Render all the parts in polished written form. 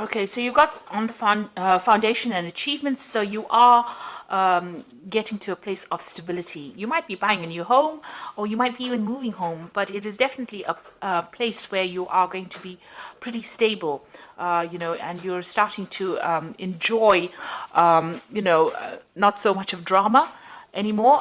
Okay, so you've got on the foundation and achievements, so you are getting to a place of stability. You might be buying a new home, or you might be even moving home, but it is definitely a place where you are going to be pretty stable, and you're starting to enjoy, not so much of drama anymore.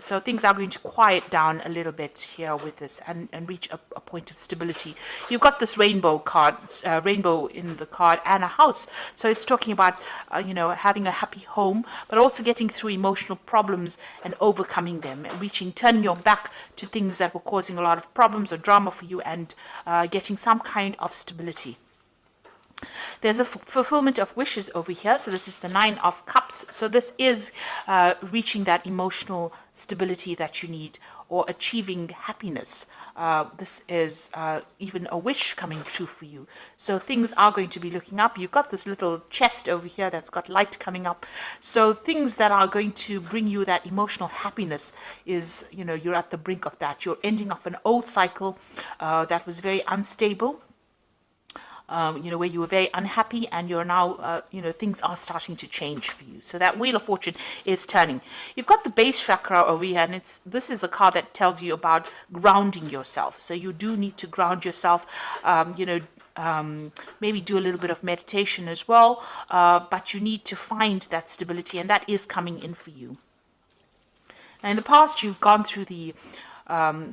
So things are going to quiet down a little bit here with this and reach a point of stability. You've got this rainbow card, rainbow in the card, and a house. So it's talking about, having a happy home, but also getting through emotional problems and overcoming them, and turning your back to things that were causing a lot of problems or drama for you, and getting some kind of stability. There's a fulfillment of wishes over here. So this is the Nine of Cups. So this is reaching that emotional stability that you need, or achieving happiness. This is even a wish coming true for you. So things are going to be looking up. You've got this little chest over here that's got light coming up. So things that are going to bring you that emotional happiness is, you're at the brink of that. You're ending off an old cycle that was very unstable. Where you were very unhappy, and you're now, things are starting to change for you. So that Wheel of Fortune is turning. You've got the base chakra over here, and this is a card that tells you about grounding yourself. So you do need to ground yourself, maybe do a little bit of meditation as well, but you need to find that stability, and that is coming in for you. Now, in the past, you've gone through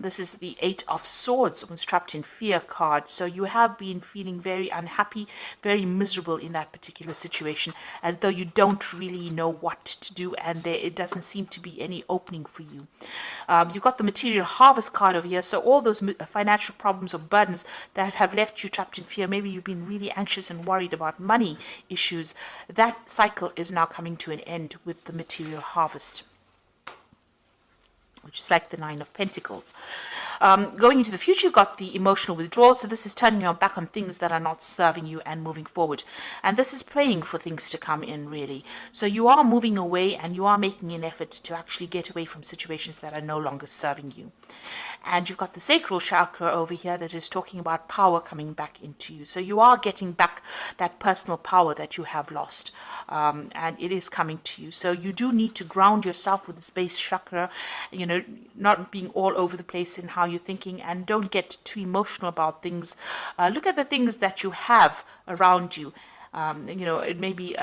this is the Eight of Swords, was trapped in fear card. So you have been feeling very unhappy, very miserable in that particular situation, as though you don't really know what to do, and it doesn't seem to be any opening for you. You've got the Material Harvest card over here. So all those financial problems or burdens that have left you trapped in fear, maybe you've been really anxious and worried about money issues, that cycle is now coming to an end with the Material Harvest, which is like the Nine of Pentacles. Going into the future, you've got the emotional withdrawal. So this is turning your back on things that are not serving you and moving forward. And this is praying for things to come in, really. So you are moving away, and you are making an effort to actually get away from situations that are no longer serving you. And you've got the sacral chakra over here that is talking about power coming back into you. So you are getting back that personal power that you have lost. And it is coming to you. So you do need to ground yourself with the base chakra, not being all over the place in how you're thinking, and don't get too emotional about things. Look at the things that you have around you. It may be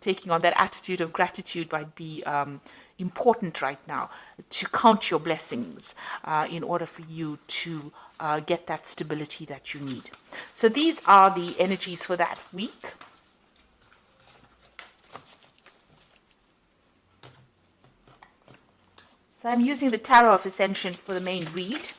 taking on that attitude of gratitude might be important right now, to count your blessings in order for you to get that stability that you need. So these are the energies for that week. So I'm using the Tarot of Ascension for the main read.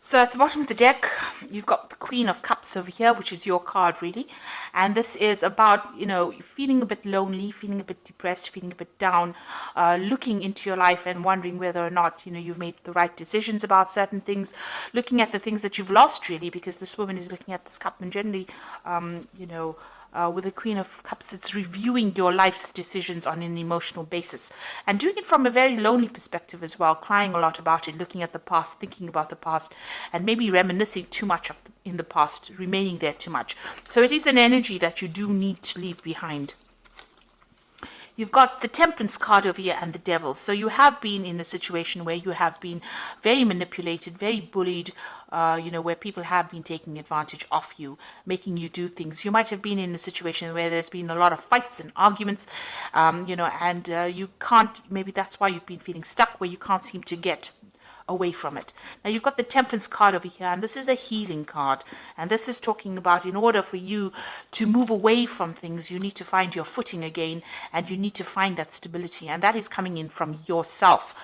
So at the bottom of the deck, you've got the Queen of Cups over here, which is your card, really. And this is about, feeling a bit lonely, feeling a bit depressed, feeling a bit down, looking into your life and wondering whether or not, you've made the right decisions about certain things, looking at the things that you've lost, really, because this woman is looking at this cup, and generally, with the Queen of Cups, it's reviewing your life's decisions on an emotional basis, and doing it from a very lonely perspective as well, crying a lot about it, looking at the past, thinking about the past, and maybe reminiscing too much in the past, remaining there too much. So it is an energy that you do need to leave behind. You've got the Temperance card over here and the Devil. So you have been in a situation where you have been very manipulated, very bullied, where people have been taking advantage of you, making you do things. You might have been in a situation where there's been a lot of fights and arguments, and you can't, maybe that's why you've been feeling stuck, where you can't seem to get away from it. Now you've got the Temperance card over here, and this is a healing card, and this is talking about, in order for you to move away from things, you need to find your footing again, and you need to find that stability, and that is coming in from yourself.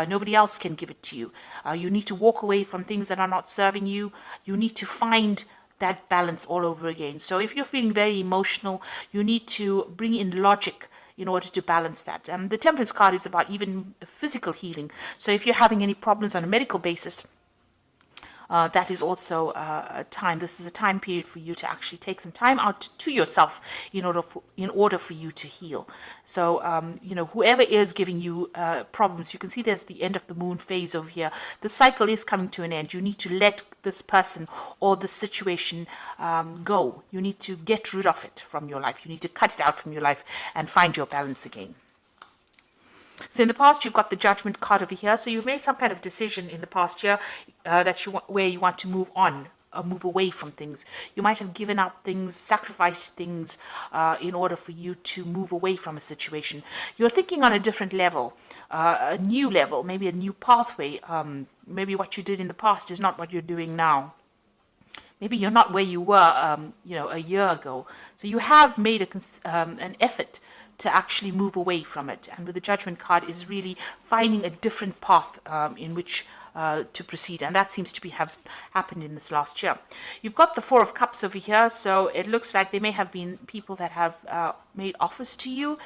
Nobody else can give it to you. You need to walk away from things that are not serving you. You need to find that balance all over again. So if you're feeling very emotional, you need to bring in logic in order to balance that. The Temperance card is about even physical healing. So if you're having any problems on a medical basis, that is also a time. This is a time period for you to actually take some time out to yourself in order for you to heal. So whoever is giving you problems, you can see there's the end of the moon phase over here. The cycle is coming to an end. You need to let this person or the situation go. You need to get rid of it from your life. You need to cut it out from your life and find your balance again. So in the past, you've got the Judgment card over here. So you've made some kind of decision in the past year where you want to move on, or move away from things. You might have given up things, sacrificed things in order for you to move away from a situation. You're thinking on a different level, a new level, maybe a new pathway. Maybe what you did in the past is not what you're doing now. Maybe you're not where you were, a year ago. So you have made an effort to actually move away from it. And with the Judgment card is really finding a different path in which to proceed. And that seems to have happened in this last year. You've got the Four of Cups over here. So it looks like there may have been people that have made offers to you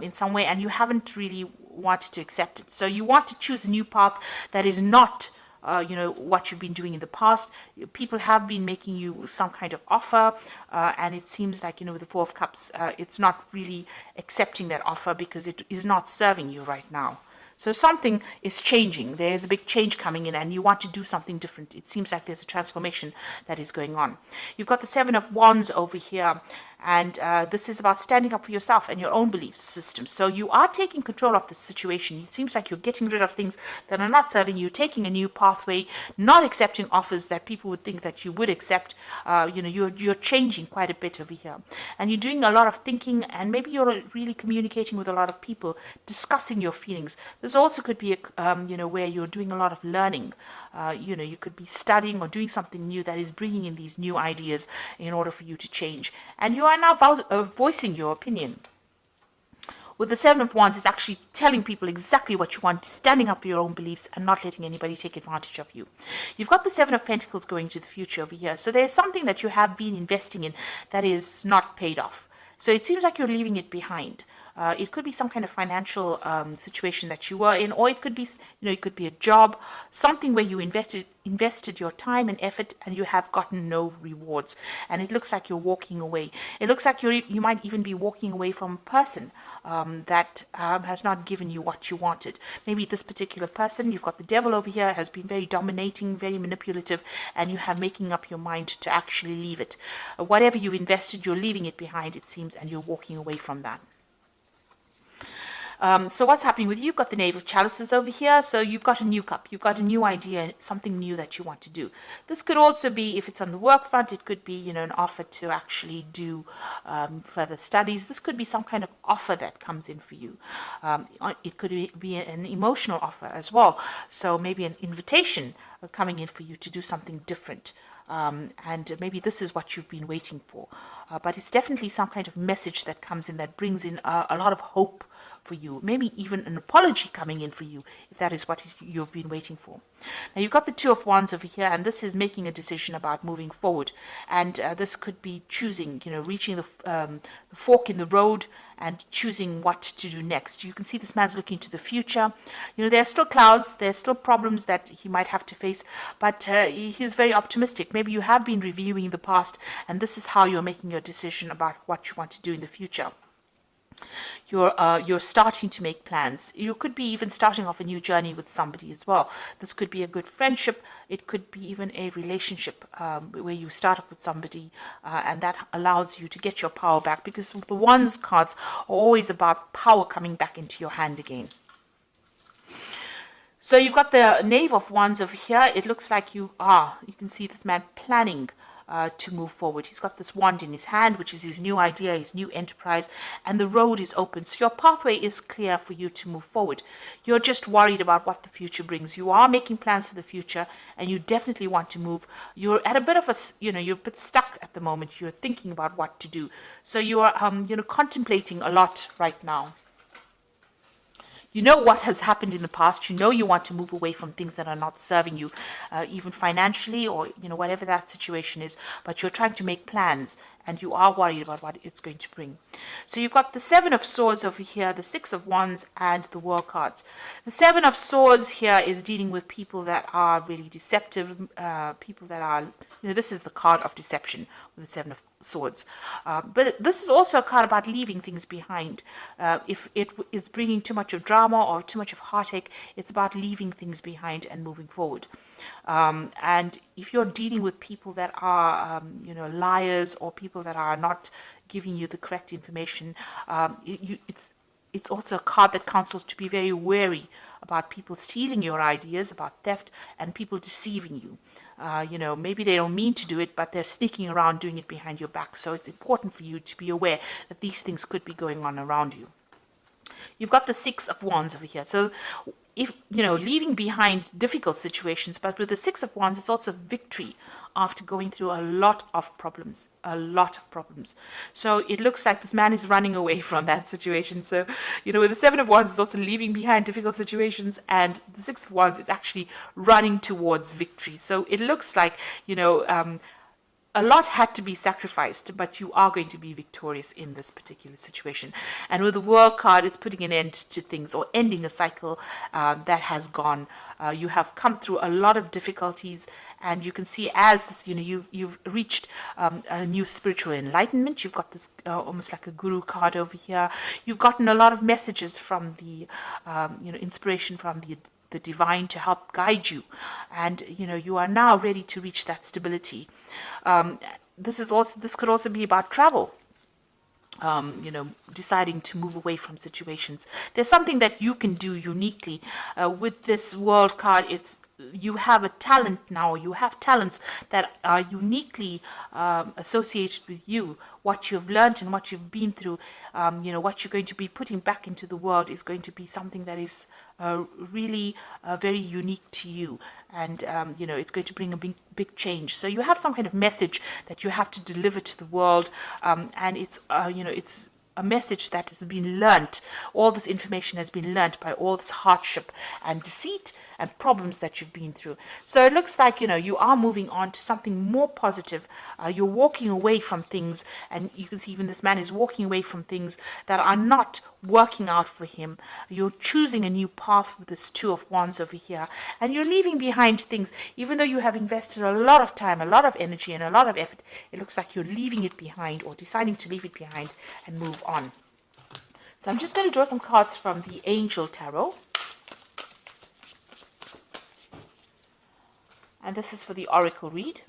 in some way, and you haven't really wanted to accept it. So you want to choose a new path that is not what you've been doing in the past. People have been making you some kind of offer, and it seems like, with the Four of Cups, it's not really accepting that offer because it is not serving you right now. So something is changing. There's a big change coming in and you want to do something different. It seems like there's a transformation that is going on. You've got the Seven of Wands over here. And this is about standing up for yourself and your own belief system. So you are taking control of the situation. It seems like you're getting rid of things that are not serving you, taking a new pathway, not accepting offers that people would think that you would accept. You're changing quite a bit over here. And you're doing a lot of thinking, and maybe you're really communicating with a lot of people, discussing your feelings. This also could be, where you're doing a lot of learning. You could be studying or doing something new that is bringing in these new ideas in order for you to change. And you are now voicing your opinion. With the Seven of Wands, it's actually telling people exactly what you want, standing up for your own beliefs and not letting anybody take advantage of you. You've got the Seven of Pentacles going to the future over here. So there's something that you have been investing in that is not paid off. So it seems like you're leaving it behind. It could be some kind of financial situation that you were in, or it could be, it could be a job, something where you invested your time and effort and you have gotten no rewards. And it looks like you're walking away. It looks like you might even be walking away from a person that has not given you what you wanted. Maybe this particular person, you've got the Devil over here, has been very dominating, very manipulative, and you have making up your mind to actually leave it. Whatever you've invested, you're leaving it behind, it seems, and you're walking away from that. So what's happening with you? You've got the Knave of Chalices over here. So you've got a new cup. You've got a new idea, something new that you want to do. This could also be, if it's on the work front, it could be, an offer to actually do further studies. This could be some kind of offer that comes in for you. It could be an emotional offer as well. So maybe an invitation coming in for you to do something different. And maybe this is what you've been waiting for. But it's definitely some kind of message that comes in that brings in a lot of hope for you, maybe even an apology coming in for you, if that is what you've been waiting for. Now you've got the Two of Wands over here, and this is making a decision about moving forward. And this could be choosing, reaching the fork in the road and choosing what to do next. You can see this man's looking to the future. There are still clouds, there's still problems that he might have to face, but he's very optimistic. Maybe you have been reviewing the past, and this is how you're making your decision about what you want to do in the future. You're starting to make plans. You could be even starting off a new journey with somebody as well. This could be a good friendship. It could be even a relationship where you start off with somebody and that allows you to get your power back, because the Wands cards are always about power coming back into your hand again. So you've got the Knave of Wands over here. It looks like you can see this man planning to move forward. He's got this wand in his hand, which is his new idea, his new enterprise, and the road is open. So your pathway is clear for you to move forward. You're just worried about what the future brings. You are making plans for the future, and you definitely want to move. You're at a bit of you're a bit stuck at the moment. You're thinking about what to do. So you are, contemplating a lot right now. You know what has happened in the past. You know you want to move away from things that are not serving you, even financially, or whatever that situation is. But you're trying to make plans, and you are worried about what it's going to bring. So you've got the Seven of Swords over here, the Six of Wands, and the World cards. The Seven of Swords here is dealing with people that are really deceptive, people that are, this is the card of deception with the Seven of Swords. But this is also a card about leaving things behind. If it is bringing too much of drama or too much of heartache, it's about leaving things behind and moving forward. And if you're dealing with people that are, liars, or people that are not giving you the correct information, it's also a card that counsels to be very wary about people stealing your ideas, about theft, and people deceiving you. Maybe they don't mean to do it, but they're sneaking around doing it behind your back. So it's important for you to be aware that these things could be going on around you. You've got the Six of Wands over here. So if, leaving behind difficult situations, but with the Six of Wands, it's also victory after going through a lot of problems. So it looks like this man is running away from that situation. So, with the Seven of Wands, it's also leaving behind difficult situations, and the Six of Wands is actually running towards victory. So it looks like, a lot had to be sacrificed, but you are going to be victorious in this particular situation. And with the World card, it's putting an end to things, or ending a cycle that has gone. You have come through a lot of difficulties, and you can see as this, you've reached a new spiritual enlightenment. You've got this almost like a guru card over here. You've gotten a lot of messages from the, inspiration from the divine to help guide you, and you are now ready to reach that stability. This could also be about travel. Deciding to move away from situations. There's something that you can do uniquely with this World card. You have a talent now. You have talents that are uniquely associated with you. What you've learned and what you've been through, what you're going to be putting back into the world is going to be something that is really very unique to you. And, it's going to bring a big change. So you have some kind of message that you have to deliver to the world. And it's a message that has been learnt. All this information has been learnt by all this hardship and deceit and problems that you've been through. So it looks like, you are moving on to something more positive. You're walking away from things, and you can see even this man is walking away from things that are not working out for him. You're choosing a new path with this Two of Wands over here, and you're leaving behind things. Even though you have invested a lot of time, a lot of energy, and a lot of effort, it looks like you're leaving it behind, or deciding to leave it behind and move on. So I'm just going to draw some cards from the Angel Tarot. And this is for the Oracle read.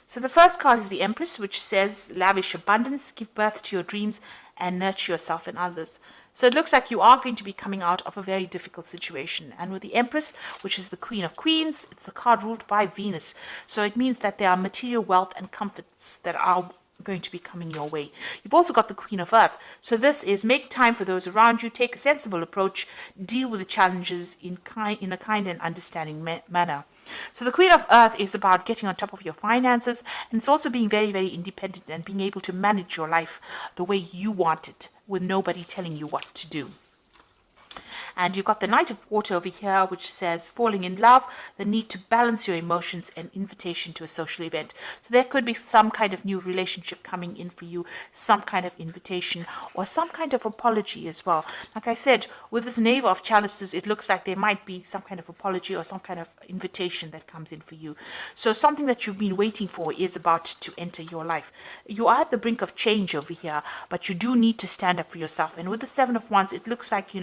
So the first card is the Empress, which says, lavish abundance, give birth to your dreams, and nurture yourself and others. So it looks like you are going to be coming out of a very difficult situation. And with the Empress, which is the Queen of Queens, it's a card ruled by Venus. So it means that there are material wealth and comforts that are going to be coming your way. You've also got the Queen of Earth. So this is make time for those around you, take a sensible approach, deal with the challenges in a kind and understanding manner. So the Queen of Earth is about getting on top of your finances, and it's also being very, very independent and being able to manage your life the way you want it, with nobody telling you what to do. And you've got the Knight of Water over here, which says falling in love, the need to balance your emotions, and invitation to a social event. So there could be some kind of new relationship coming in for you, some kind of invitation, or some kind of apology as well. Like I said, with this Knave of Chalices, it looks like there might be some kind of apology or some kind of invitation that comes in for you. So something that you've been waiting for is about to enter your life. You are at the brink of change over here, but you do need to stand up for yourself. And with the Seven of Wands, it looks like,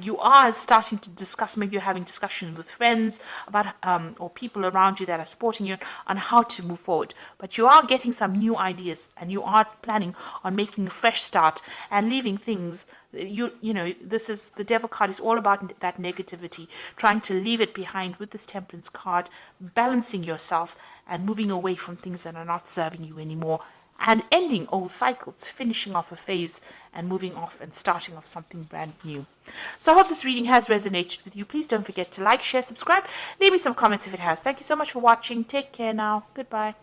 you are starting to discuss, maybe you're having discussions with friends about or people around you that are supporting you on how to move forward. But you are getting some new ideas, and you are planning on making a fresh start and leaving things. This is the Devil card is all about that negativity, trying to leave it behind with this Temperance card, balancing yourself and moving away from things that are not serving you anymore, and ending old cycles, finishing off a phase and moving off and starting off something brand new. So I hope this reading has resonated with you. Please don't forget to like, share, subscribe. Leave me some comments if it has. Thank you so much for watching. Take care now. Goodbye.